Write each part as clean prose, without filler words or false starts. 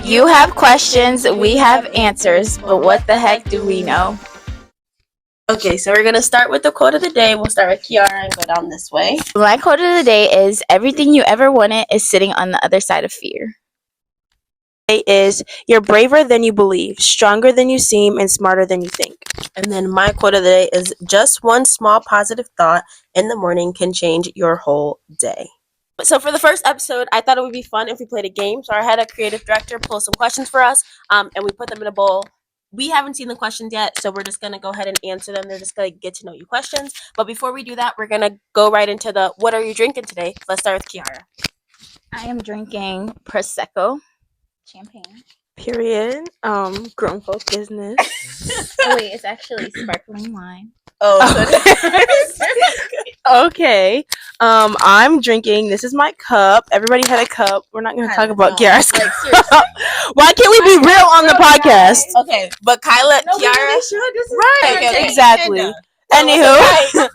You have questions, we have answers, but what the heck do we know? Okay, so we're going to start with the quote of the day. We'll start with Kiara and go down this way. My quote of the day is, everything you ever wanted is sitting on the other side of fear. It is, you're braver than you believe, stronger than you seem, and smarter than you think. And then my quote of the day is, just one small positive thought in the morning can change your whole day. So for the first episode, I thought it would be fun if we played a game. So I had a creative director pull some questions for us, and we put them in a bowl. We haven't seen the questions yet, so we're just going to go ahead and answer them. They're just going to get to know you questions. But before we do that, we're going to go right into the what are you drinking today? Let's start with Kiara. I am drinking Prosecco. Champagne. Period. Grown folk business. Oh wait, it's actually sparkling wine. Okay. I'm drinking. This is my cup. Everybody had a cup. We're not going to talk about Kiara's cup. Why can't we be real on the podcast? Okay, but Kyla, Kiara, right? Okay. Exactly. Anywho,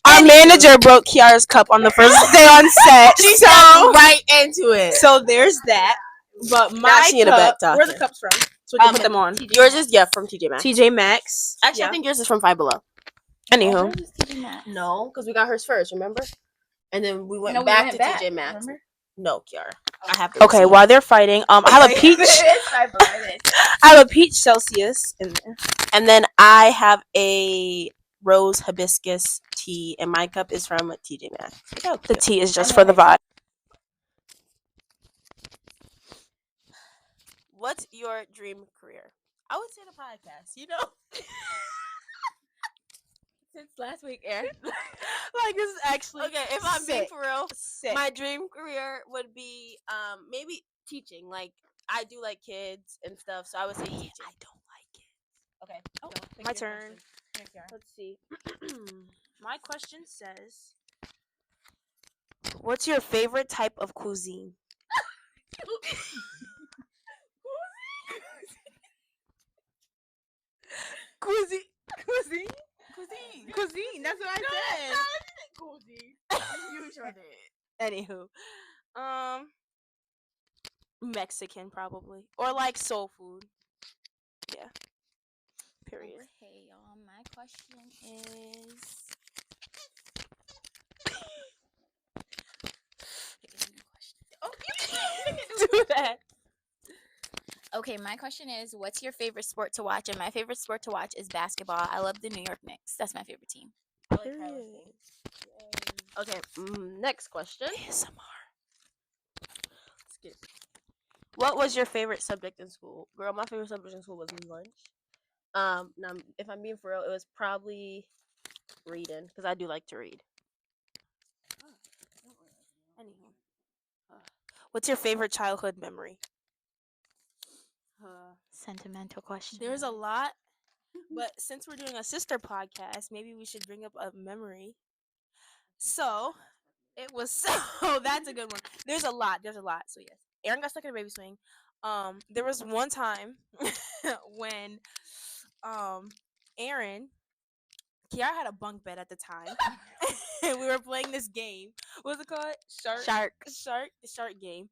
our manager broke Kiara's cup on the first day on set. She stepped right into it. So there's that. But my cup, where are the cups from? So we can put them on. Yours is from TJ Maxx. TJ Maxx. Actually, I think yours is from Five Below. Anywho, no, because we got hers first. Remember? And then we went back to TJ Maxx. No, Kiara. I have to. Okay, while they're fighting, I have a peach. I have a peach Celsius in there, and then I have a rose hibiscus tea, and my cup is from TJ Maxx. The tea is just for the vibe. What's your dream career? I would say the podcast. You know. Since last week, Erin. Like, this is actually okay. If I'm being for real, sick. My dream career would be maybe teaching. Like, I do like kids and stuff, so I would say teaching. I don't like kids. Okay. Oh, my turn. Let's see. My question says, what's your favorite type of cuisine? Cuisine. That's what I said. Cuisine. You sure did. Anywho, Mexican probably, or like soul food. Yeah. Period. Okay, y'all. My question is. Do that. Okay, my question is, what's your favorite sport to watch? And my favorite sport to watch is basketball. I love the New York Knicks. That's my favorite team. Okay, next question. ASMR. Excuse me. What was your favorite subject in school? Girl, my favorite subject in school was lunch. Now, if I'm being for real, it was probably reading, because I do like to read. Anywho. What's your favorite childhood memory? Sentimental question. There's a lot, but since we're doing a sister podcast, maybe we should bring up a memory. So, it was that's a good one. There's a lot. So yes, Erin got stuck in a baby swing. There was one time when Kiara had a bunk bed at the time, and we were playing this game. What was it called? The shark game.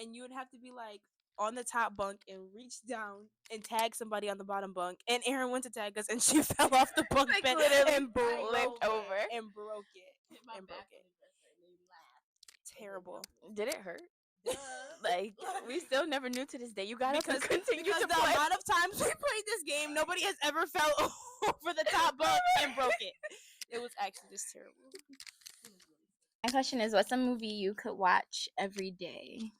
And you would have to be like on the top bunk and reach down and tag somebody on the bottom bunk. And Erin went to tag us, and she fell off the bunk bed and broke it. Terrible. Did it hurt? Like, we still never knew to this day. You gotta continue because to the play. amount of times we played this game, nobody has ever fell over the top bunk and broke it. It was actually just terrible. My question is, what's a movie you could watch every day?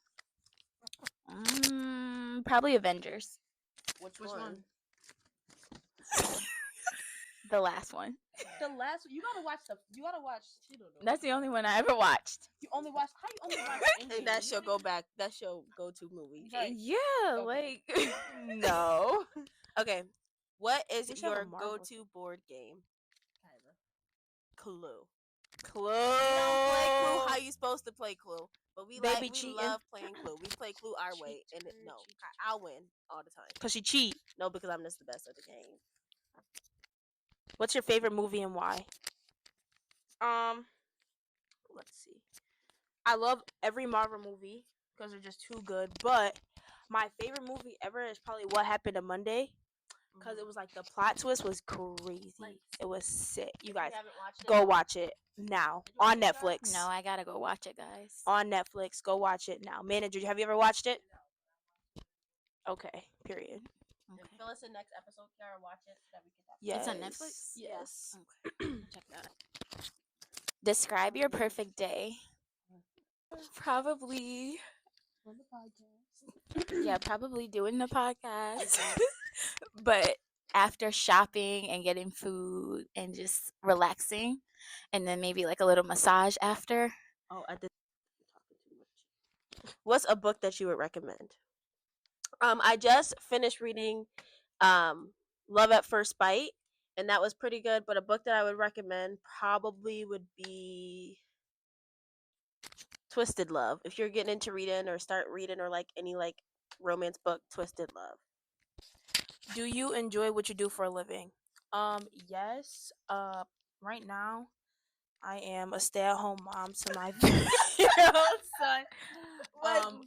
Probably Avengers. Which one? The last one. The last one. You gotta watch. That's the only one I ever watched. You only watched. How you only watch? And that show go back. That show go to movie. Yeah, okay. like no. Okay, what is your go-to board game? Clue. You don't play Clue how you supposed to play Clue, but we love playing Clue. We play Clue our way, and I'll win all the time. Cause she cheat. No, because I'm just the best at the game. What's your favorite movie and why? Let's see. I love every Marvel movie because they're just too good. But My favorite movie ever is probably What Happened to Monday, because it was like the plot twist was crazy. It was sick. You guys go watch it now on Netflix. No, I gotta go watch it, guys. On Netflix, go watch it now. Manager, have you ever watched it? Okay. Period. Okay. Fill us in next episode, Kiara. Watch it so that we can. Yes. It's on Netflix. Yes. Okay. Check that. Describe your perfect day. Probably. On the podcast. Yeah, probably doing the podcast. But after shopping and getting food and just relaxing, and then maybe like a little massage after. Oh, I did. What's a book that you would recommend? I just finished reading Love at First Bite, and that was pretty good. But a book that I would recommend probably would be Twisted Love. If you're getting into reading or start reading or like any like romance book, Twisted Love. Do you enjoy what you do for a living? Yes. Right now, I am a stay-at-home mom to my 3-year-old son.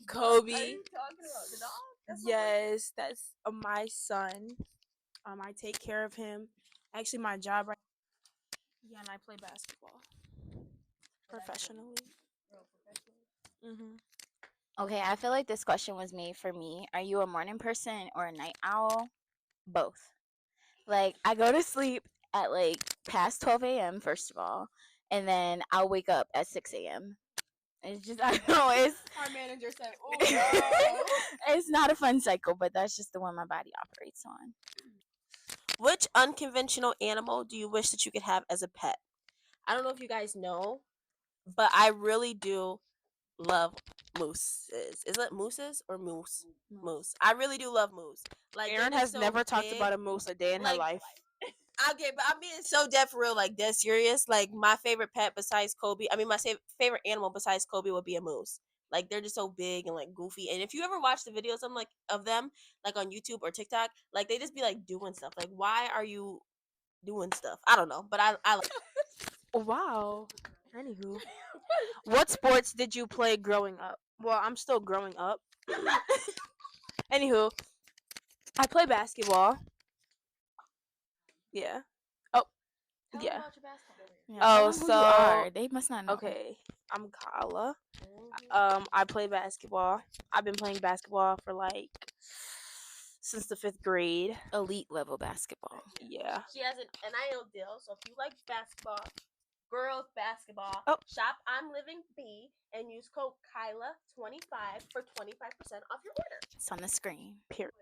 Kobe. What are you talking about? The dog? Yes, that's my son. I take care of him. Actually, my job right. Yeah, and I play basketball professionally. Okay, I feel like this question was made for me. Are you a morning person or a night owl? Both. Like, I go to sleep at like past 12 a.m., first of all, and then I'll wake up at 6 a.m. It's just, I don't know, it's. Our manager said, "Oh no." It's not a fun cycle, but that's just the one my body operates on. Which unconventional animal do you wish that you could have as a pet? I don't know if you guys know, but I really do love mooses. Is it mooses or moose? Moose. I really do love moose. Like Erin has never talked about a moose a day in her life. Okay, but I'm being so dead for real, like dead serious. Like my favorite pet besides Kobe, I mean my favorite animal besides Kobe would be a moose. Like they're just so big and like goofy. And if you ever watch the videos of them like on YouTube or TikTok, like they just be like doing stuff. Like why are you doing stuff? I don't know, but I like. Wow. Anywho, what sports did you play growing up? Well, I'm still growing up. Anywho, I play basketball. Yeah. Oh, yeah. Yeah, Oh, tell them who you are. They must not know. Okay, I'm Kyla. I play basketball. I've been playing basketball for like since the 5th grade. Elite level basketball. Yeah. She has an NIL deal, so if you like basketball, girls basketball, Oh. shop on Living B and use code Kyla25 for 25% off your order. It's on the screen. Period.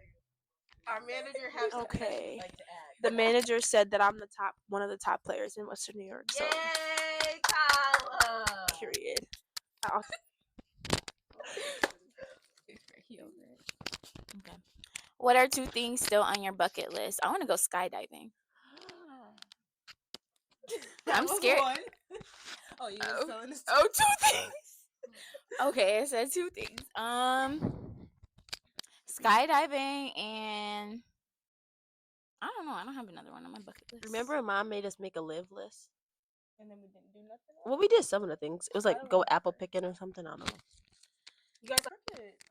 Our manager has Okay. like to add. The manager said that I'm one of the top players in Western New York. So. Yay, Kyla! Period. Okay. What are 2 things still on your bucket list? I want to go skydiving. I'm scared. Oh, you were telling us. 2 things. Okay, I said 2 things. Skydiving and I don't know. I don't have another one on my bucket list. Remember, when Mom made us make a live list. And then we didn't do nothing. Well, we did some of the things. It was like go apple picking or something. I don't know. You guys are it.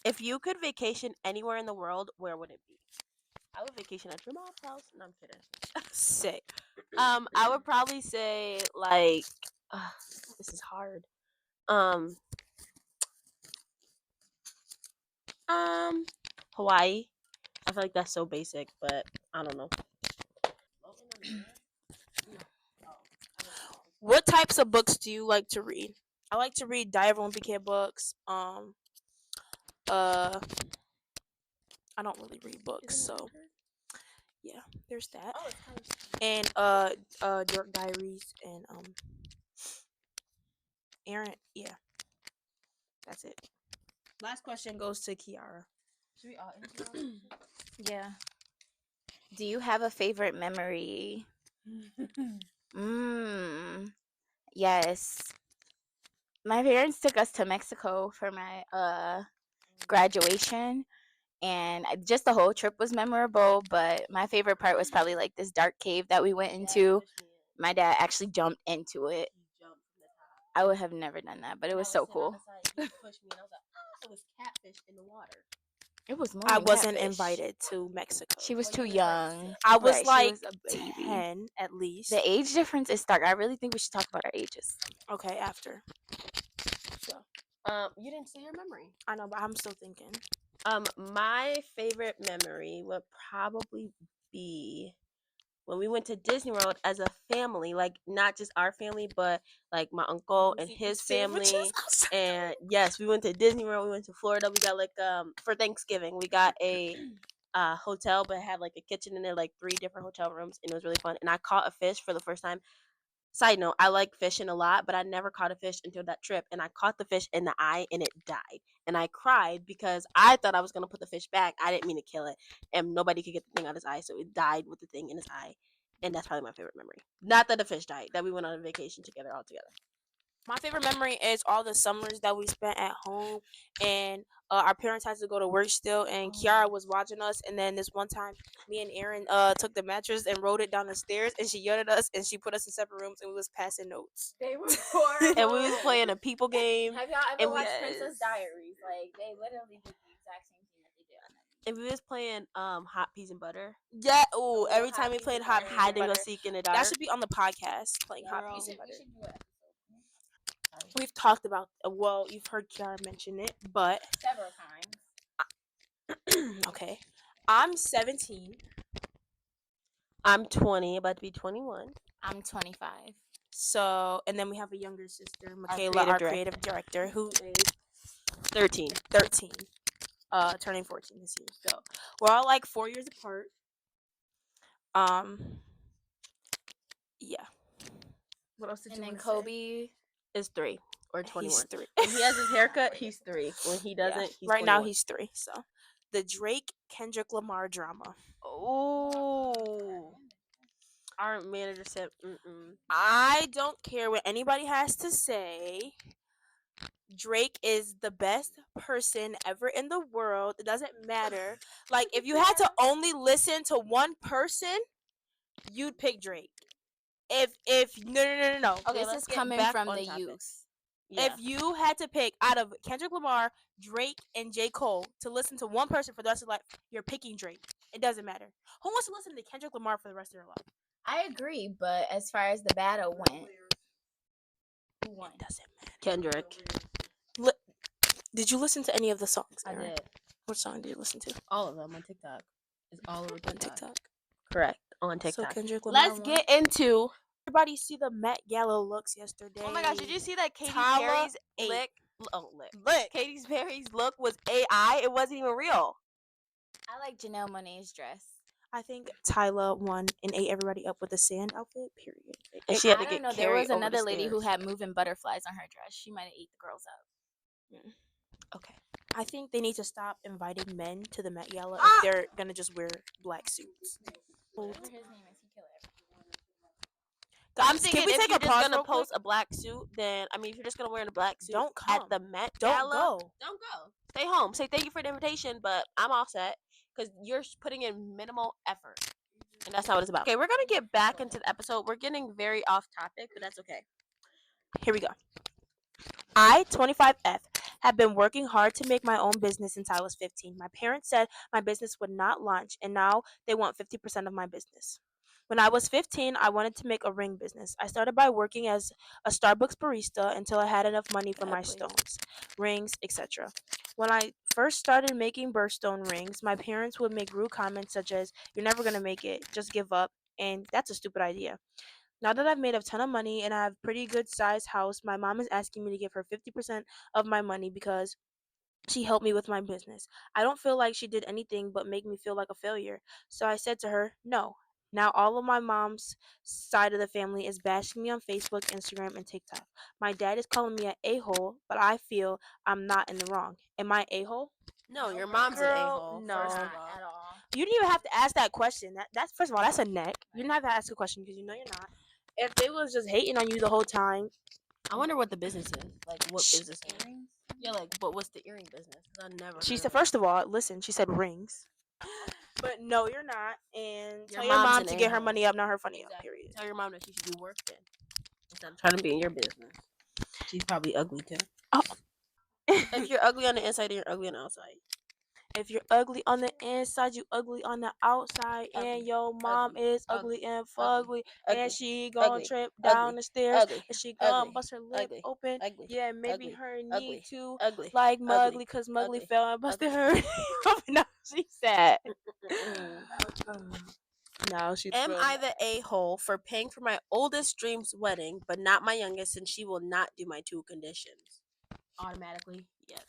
If you could vacation anywhere in the world, where would it be? I would vacation at your mom's house. No, I'm kidding. Sick. I would probably say like this is hard. Hawaii. I feel like that's so basic, but I don't know. What types of books do you like to read? I like to read Diary of a Wimpy Kid books. I don't really read books, so yeah, there's that. Oh, it's kind of And York Diaries and Erin. Yeah, that's it. Last question goes to Kiara. Should we all answer? Yeah. Do you have a favorite memory? Yes. My parents took us to Mexico for my graduation, and just the whole trip was memorable, but my favorite part was probably like this dark cave that we went into. My dad actually jumped into it. I would have never done that, but it was so cool. He pushed me, and I was like, it was catfish in the water. It was more I than wasn't catfish. invited to Mexico. She was too young. I was Right, like she was a baby. 10 at least. The age difference is stark. I really think we should talk about our ages. Okay, after. So, you didn't say your memory. I know, but I'm still thinking. My favorite memory would probably be when we went to Disney World as a family, like not just our family, but like my uncle and his family. And yes, we went to Disney World. We went to Florida. We got like for Thanksgiving, we got a hotel, but it had like a kitchen in it, like 3 different hotel rooms, and it was really fun. And I caught a fish for the first time. Side note, I like fishing a lot, but I never caught a fish until that trip. And I caught the fish in the eye and it died. And I cried because I thought I was going to put the fish back. I didn't mean to kill it. And nobody could get the thing out of his eye. So it died with the thing in his eye. And that's probably my favorite memory. Not that the fish died, that we went on a vacation together all together. My favorite memory is all the summers that we spent at home, and our parents had to go to work still, and Kiara was watching us. And then this one time, me and Erin took the mattress and rolled it down the stairs, and she yelled at us, and she put us in separate rooms, and we was passing notes. They were horrible. And we was playing a people game. Have y'all ever and we, watched Princess Diaries? Like, they literally did the exact same thing that they did on that. and we was playing hot peas and butter. Yeah, ooh, every time we played hot peas Hide and and go butter. seek in the dark. That should be on the podcast, playing hot peas and We butter. should do it. We've talked about, well, you've heard Kiara mention it, but Several times. okay. I'm 17. I'm 20, about to be 21. I'm 25. So, and then we have a younger sister, Michaela, creative our director. creative director, who is 13. 13, turning 14 this year. So we're all like 4 years apart. Yeah. What else did And you then want to Kobe Is 3 or 21. He's 3. When he has his haircut, he's 3. When he doesn't, Yeah. he's Right 21. now he's 3. So the Drake Kendrick Lamar drama. Oh. Our manager said, I don't care what anybody has to say. Drake is the best person ever in the world. It doesn't matter. Like, if you had to only listen to one person, you'd pick Drake. If no. Okay, this is coming from the youth. Yeah. If you had to pick out of Kendrick Lamar, Drake, and J. Cole to listen to one person for the rest of your life, you're picking Drake. It doesn't matter. Who wants to listen to Kendrick Lamar for the rest of their life? I agree, but as far as the battle went, who won? It doesn't matter. Kendrick. Did you listen to any of the songs, I Erin? did. What song did you listen to? All of them on TikTok. It's all over On TikTok. Correct. On TikTok. So Kendrick Lamar Let's won. get into. Everybody see the Met Gala looks yesterday. Oh my gosh, did you see that Katy Tyler Perry's ate. lick? Katy Perry's look was AI. It wasn't even real. I like Janelle Monáe's dress. I think Tyla won and ate everybody up with a sand outfit, period. And she had I to don't get know. There carried was over another the lady who stairs. had moving butterflies on her dress. She might have ate the girls up. Okay. I think they need to stop inviting men to the Met Gala if they're gonna just wear black suits. Whatever his name is, he killed everyone. I'm thinking can we if take you're a just pause gonna real quick? post a black suit, then I mean, if you're just gonna wear a black suit, Don't come. at the Met Don't Gala, go. don't go. Stay home. Say thank you for the invitation, but I'm all set because you're putting in minimal effort, and that's not what it's about. Okay, we're gonna get back into the episode. We're getting very off topic, but that's okay. Here we go. I, 25F, have been working hard to make my own business since I was 15. My parents said my business would not launch, and now they want 50% of my business. When I was 15, I wanted to make a ring business. I started by working as a Starbucks barista until I had enough money for my stones, rings, etc. When I first started making birthstone rings, my parents would make rude comments such as, "You're never going to make it, just give up," and that's a stupid idea. Now that I've made a ton of money and I have a pretty good sized house, my mom is asking me to give her 50% of my money because she helped me with my business. I don't feel like she did anything but make me feel like a failure. So I said to her, no. Now all of my mom's side of the family is bashing me on Facebook, Instagram, and TikTok. My dad is calling me an a-hole, but I feel I'm not in the wrong. Am I a-hole? No, your mom's Girl, an a-hole. no. First of Not all. at all. You didn't even have to ask that question. That's first of all, that's a neck. You didn't have to ask a question because you know you're not. If they was just hating on you the whole time, I wonder what the business is. Like, what business is? Yeah, like, but what's the earring business? 'Cause I never. she heard said, of it. first of all, listen, she said rings. But no, you're not. And Your tell your mom's mom an to get her a-hole. money up, not her funny up, Exactly. period. Tell your mom that she should do work then, instead of trying to be in your business. She's probably ugly too. Oh. If you're ugly on the inside, then you're ugly on the outside. if you're ugly on the inside, you ugly on the outside, and your mom is ugly and fugly, and she gon' trip down the stairs, and she gon' bust her lip open. Yeah, maybe her knee too, like Mugly, cause Mugly fell and busted her open. No, she said. No, she's. Am I the a-hole for paying for my oldest dream's wedding, but not my youngest, since she will not do my 2 conditions? Automatically, yes.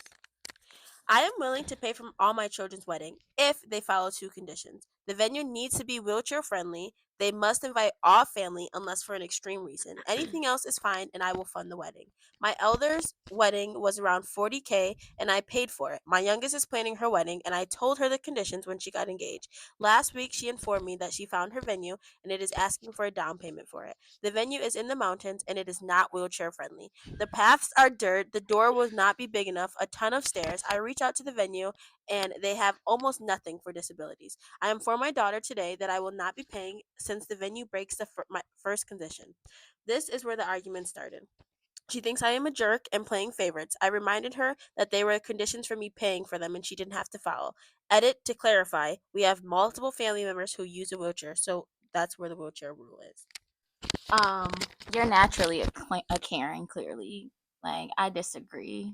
I am willing to pay for all my children's wedding if they follow 2 conditions. The venue needs to be wheelchair friendly. They must invite all family unless for an extreme reason. Anything else is fine and I will fund the wedding. My eldest wedding was around $40K and I paid for it. My youngest is planning her wedding and I told her the conditions when she got engaged. Last week she informed me that she found her venue and it is asking for a down payment for it. The venue is in the mountains and it is not wheelchair friendly. The paths are dirt, the door will not be big enough, a ton of stairs. I reach out to the venue and they have almost nothing for disabilities. I informed my daughter today that I will not be paying since the venue breaks my first condition. This is where the argument started. She thinks I am a jerk and playing favorites. I reminded her that they were conditions for me paying for them and she didn't have to follow. Edit to clarify, we have multiple family members who use a wheelchair, so that's where the wheelchair rule is. You're naturally a Karen, clearly. Like, I disagree.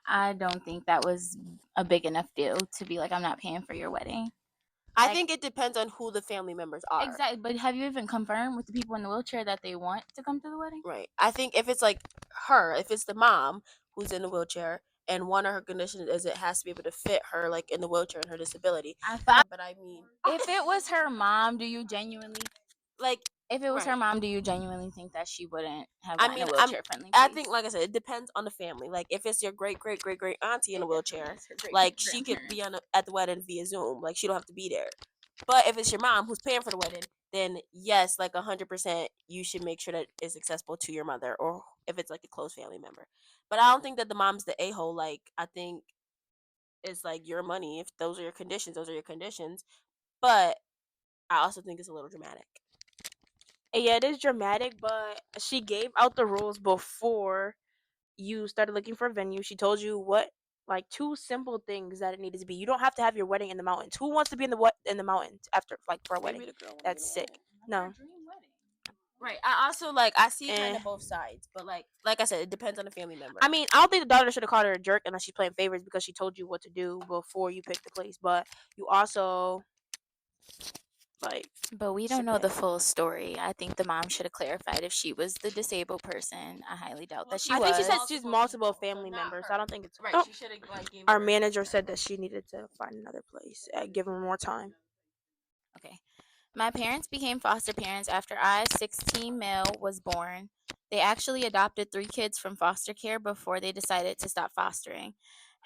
I don't think that was a big enough deal to be like, I'm not paying for your wedding. I think it depends on who the family members are. Exactly, but have you even confirmed with the people in the wheelchair that they want to come to the wedding? Right. I think if it's like her, if it's the mom who's in the wheelchair, and one of her conditions is it has to be able to fit her like in the wheelchair and her disability. But I mean, if it was her mom, do you genuinely like? If it was her mom, do you genuinely think that she wouldn't have I gotten mean, a wheelchair friendly? I think, like I said, it depends on the family. Like, if it's your great auntie in a wheelchair, like she could be at the wedding via Zoom. Like, she don't have to be there. But if it's your mom who's paying for the wedding, then yes, like 100%, you should make sure that it's accessible to your mother, or if it's like a close family member. But I don't think that the mom's the a-hole. Like, I think it's like your money. If those are your conditions, those are your conditions. But I also think it's a little dramatic. Yeah, it is dramatic, but she gave out the rules before you started looking for a venue. She told you what, like, 2 simple things that it needed to be. You don't have to have your wedding in the mountains. Who wants to be in the mountains after, like, for a wedding? That's sick. No. Right. I also I see kind of both sides, but like I said, it depends on the family member. I mean, I don't think the daughter should have called her a jerk unless she's playing favorites because she told you what to do before you picked the place. But you also But we don't know the full story. I think the mom should have clarified if she was the disabled person. I highly doubt that she was. I think she said she's multiple family members. I don't think it's right. She should have gave our manager said that she needed to find another place. Give her more time. Okay. My parents became foster parents after I, 16 male, was born. They actually adopted 3 kids from foster care before they decided to stop fostering.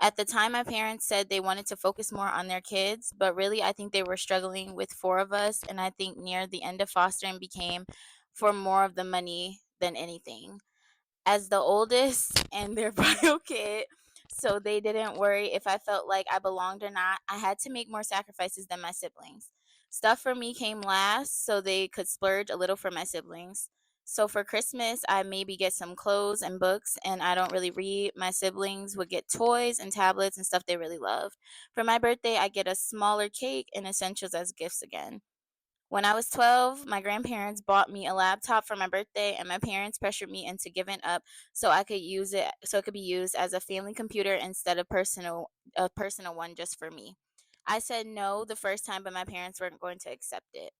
At the time, my parents said they wanted to focus more on their kids, but really, I think they were struggling with 4 of us, and I think near the end of fostering became for more of the money than anything. As the oldest and their bio kid, so they didn't worry if I felt like I belonged or not, I had to make more sacrifices than my siblings. Stuff for me came last so they could splurge a little for my siblings. So for Christmas, I maybe get some clothes and books, and I don't really read. My siblings would get toys and tablets and stuff they really love. For my birthday, I get a smaller cake and essentials as gifts again. When I was 12, my grandparents bought me a laptop for my birthday, and my parents pressured me into giving up so I could use it so it could be used as a family computer instead of a personal one just for me. I said no the first time, but my parents weren't going to accept it.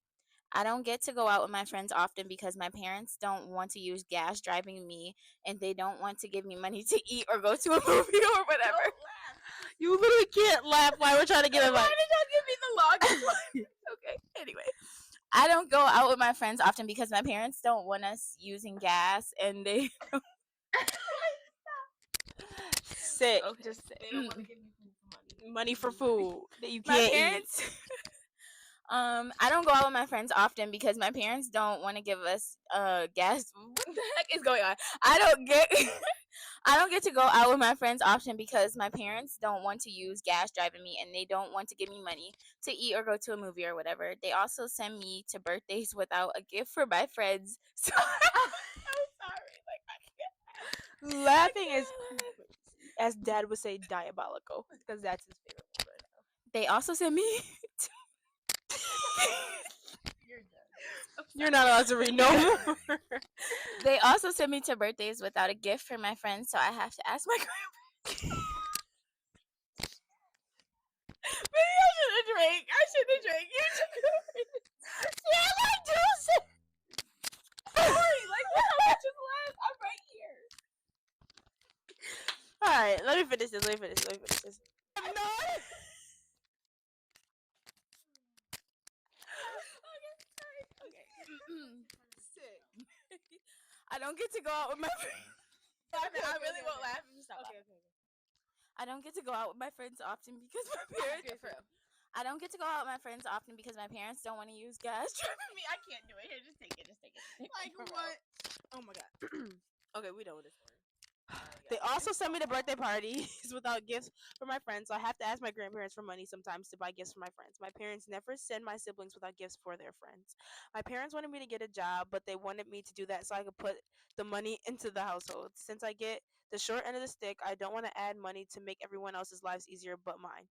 I don't get to go out with my friends often because my parents don't want to use gas driving me, and they don't want to give me money to eat or go to a movie or whatever. You literally can't laugh while we're trying to get Why did y'all give me the longest one? Okay, anyway. I don't go out with my friends often because my parents don't want us using gas, and they sick. Okay. Just They don't want to give you money for food that you my can't parents. I don't go out with my friends often because my parents don't want to give us gas. What the heck is going on? I don't get I don't get to go out with my friends often because my parents don't want to use gas driving me, and they don't want to give me money to eat or go to a movie or whatever. They also send me to birthdays without a gift for my friends. So I'm sorry. Like, I can't. Laughing is, as Dad would say, diabolical, because that's his favorite word right now. They also sent me. You're not allowed to read no more. They also sent me to birthdays without a gift for my friends, so I have to ask my grandparents. Maybe I shouldn't drink. I shouldn't drink. You should go. Yeah, like juice. Sorry, like what? How much is left? I'm right here. All right, let me finish this. I'm not. Okay. Sick. I don't get to go out with my friends. I really won't laugh if you stop. Okay. I don't get to go out with my friends often because my parents. I don't get to go out with my friends often because my parents don't want to use gas. Me, I can't do it. Here, just take it. Like what? Oh my god. Okay, we done with this story. They also sent me to birthday parties without gifts for my friends, so I have to ask my grandparents for money sometimes to buy gifts for my friends. My parents never send my siblings without gifts for their friends. My parents wanted me to get a job, but they wanted me to do that so I could put the money into the household. Since I get the short end of the stick, I don't want to add money to make everyone else's lives easier but mine.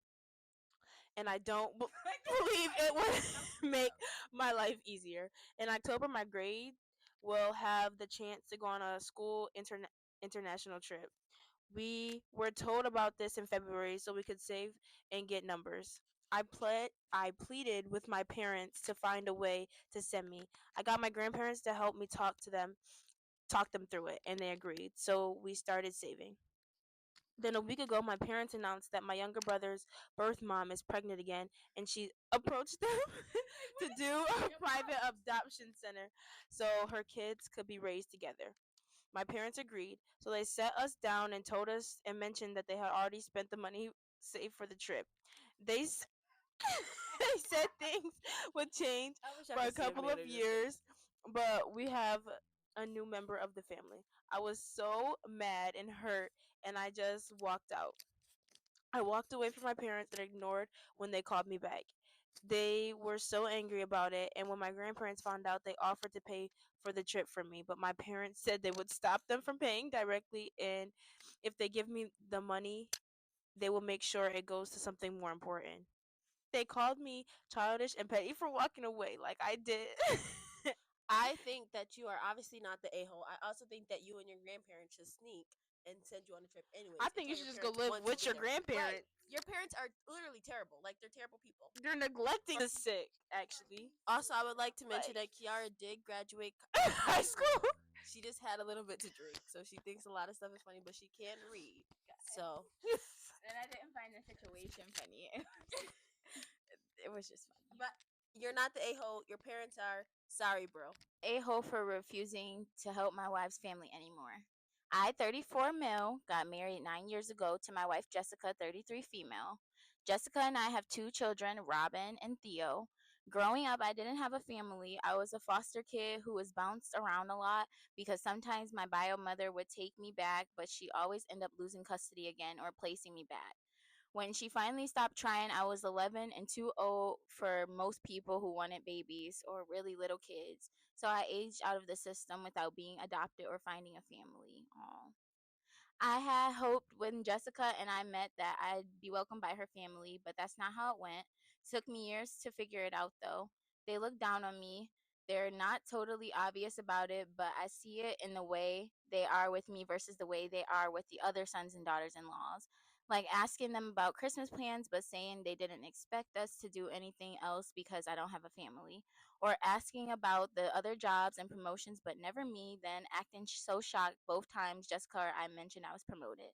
And I don't believe it would make my life easier. In October, my grade will have the chance to go on a school international trip. We were told about this in February so we could save and get numbers. I pleaded with my parents to find a way to send me. I got my grandparents to help me talk them through it, and they agreed. So we started saving. Then a week ago, my parents announced that my younger brother's birth mom is pregnant again, and she approached them to do a private adoption center so her kids could be raised together. My parents agreed, so they sat us down and told us and mentioned that they had already spent the money saved for the trip. They they said things would change for a couple of years, but we have a new member of the family. I was so mad and hurt, and I just walked out. I walked away from my parents and ignored when they called me back. They were so angry about it, and when my grandparents found out, they offered to pay for the trip for me. But my parents said they would stop them from paying directly, and if they give me the money, they will make sure it goes to something more important. They called me childish and petty for walking away like I did. I think that you are obviously not the a-hole. I also think that you and your grandparents should sneak and send you on a trip anyways. I think you should just go live with your grandparents. Right. Your parents are literally terrible. Like, they're terrible people. You're neglecting the sick, actually. Also, I would like to mention that Kiara did graduate High school. She just had a little bit to drink, so she thinks a lot of stuff is funny, but she can read. So, And I didn't find the situation funny. It was just funny. but you're not the a-hole. Your parents are. Sorry, bro. A-hole for refusing to help my wife's family anymore. I, 34 male, got married 9 years ago to my wife Jessica, 33 female. Jessica and I have 2 children, Robin and Theo. Growing up, I didn't have a family. I was a foster kid who was bounced around a lot because sometimes my bio mother would take me back, but she always ended up losing custody again or placing me back. When she finally stopped trying, I was 11 and too old for most people who wanted babies or really little kids. So I aged out of the system without being adopted or finding a family. Aww. I had hoped when Jessica and I met that I'd be welcomed by her family, but that's not how it went. Took me years to figure it out though. They look down on me. They're not totally obvious about it, but I see it in the way they are with me versus the way they are with the other sons and daughters in laws. Like asking them about Christmas plans, but saying they didn't expect us to do anything else because I don't have a family, or asking about the other jobs and promotions, but never me, then acting so shocked both times Jessica or I mentioned I was promoted.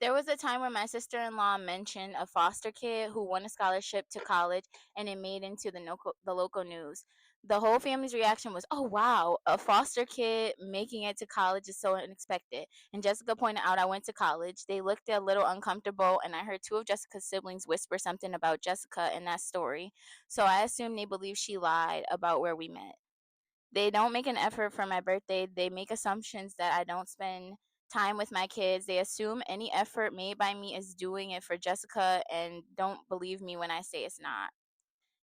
There was a time where my sister in law mentioned a foster kid who won a scholarship to college and it made into the local news. The whole family's reaction was, oh wow, a foster kid making it to college is so unexpected. And Jessica pointed out I went to college. They looked a little uncomfortable, and I heard 2 of Jessica's siblings whisper something about Jessica in that story. So I assumed they believed she lied about where we met. They don't make an effort for my birthday. They make assumptions that I don't spend time with my kids. They assume any effort made by me is doing it for Jessica and don't believe me when I say it's not.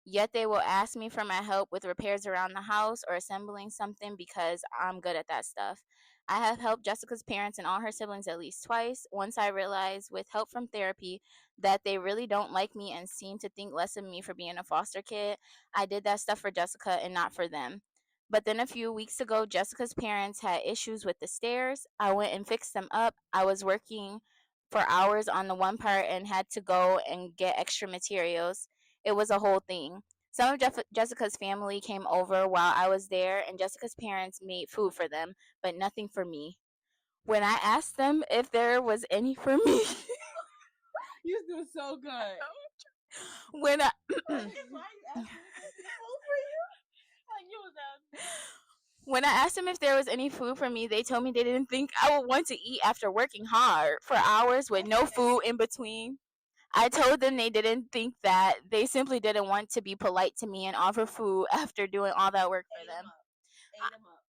Yet they will ask me for my help with repairs around the house or assembling something because I'm good at that stuff. I have helped Jessica's parents and all her siblings at least twice. Once I realized, with help from therapy, that they really don't like me and seem to think less of me for being a foster kid. I did that stuff for Jessica and not for them. But then a few weeks ago, Jessica's parents had issues with the stairs. I went and fixed them up. I was working for hours on the one part and had to go and get extra materials. It was a whole thing. Some of Jessica's family came over while I was there, and Jessica's parents made food for them, but nothing for me. When I asked them if there was any for me, You do so good. when I when I asked them if there was any food for me, they told me they didn't think I would want to eat after working hard for hours with no food in between. I told them they didn't think that. They simply didn't want to be polite to me and offer food after doing all that work for them.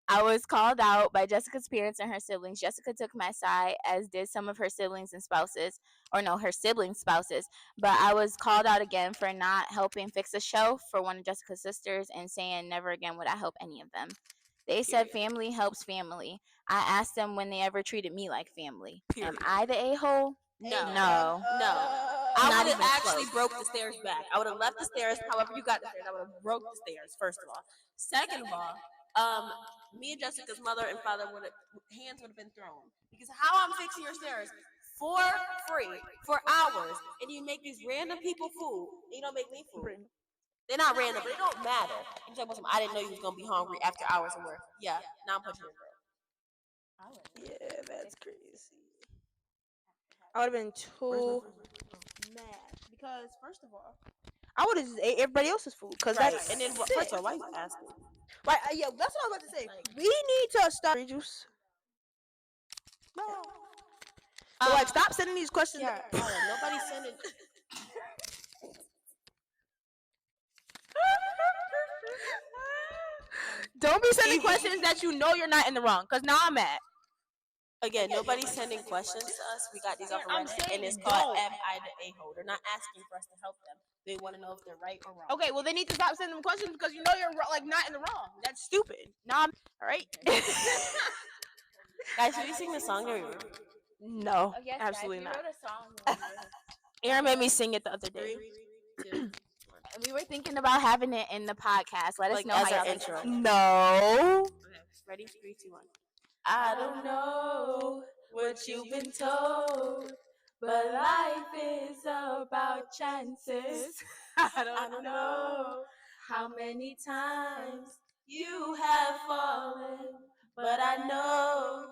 I was called out by Jessica's parents and her siblings. Jessica took my side, as did some of her siblings and spouses, or no, her siblings' spouses. But I was called out again for not helping fix a shelf for one of Jessica's sisters and saying never again would I help any of them. They said family helps family. I asked them when they ever treated me like family. Am I the a-hole? No. I Not would have even actually close. broke the stairs back. I would have left the stairs. However, you got the stairs, I would have broke the stairs. First of all, second of all, me and Jessica's mother and father would have hands would have been thrown because how I'm fixing your stairs for free for hours, and you make these random people food, and you don't make me food. They're not random, but it don't matter. You talking about some? I didn't know you was gonna be hungry after hours of work. Yeah, now I'm punching your girl. Yeah, that's crazy. I would have been too mad because first of all, I would have just ate everybody else's food because Right, that's and then sick. first of all, why you asking? Right, yeah, that's what I was about to say. We need to stop juice. No. So, like, stop sending these questions. Yeah, nobody's sending. Don't be sending questions that you know you're not in the wrong. Cause now I'm mad. Again, nobody's sending questions to us. We got these off of I'm Reddit, saying and it's don't. called Am I the A-hole? They're not asking for us to help them. They want to know if they're right or wrong. Okay, well they need to stop sending them questions because you know you're like not in the wrong. That's stupid. Now I'm all right. Guys, should we sing the song that we wrote? No, Oh, yes, absolutely guys, we not. wrote a song. Aaron made me sing it the other day. 3, 2. And we were thinking about having it in the podcast. Let us Like, know as how our y'all intro. intro. No. Okay, ready? 3, 2, 1. I don't know what you've been told, but life is about chances. I don't know how many times you have fallen, but I know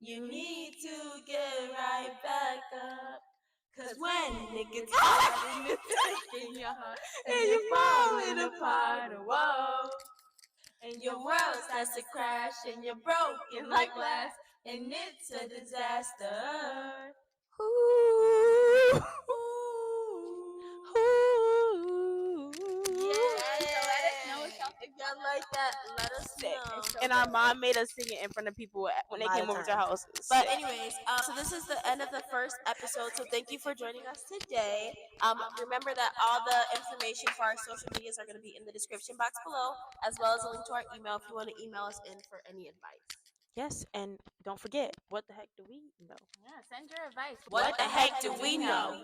you need to get right back up. Cause when it gets hard and it's taking your heart and you're falling apart, whoa, and your world starts to crash and you're broken like glass and it's a disaster. Ooh. If y'all like that, let us know. And our mom made us sing it in front of people when they came over to our house. But anyways, so this is the end of the first episode. So thank you for joining us today. Remember that all the information for our social medias are going to be in the description box below, as well as a link to our email if you want to email us in for any advice. Yes, and don't forget, what the heck do we know? Yeah, send your advice. What the heck do we know?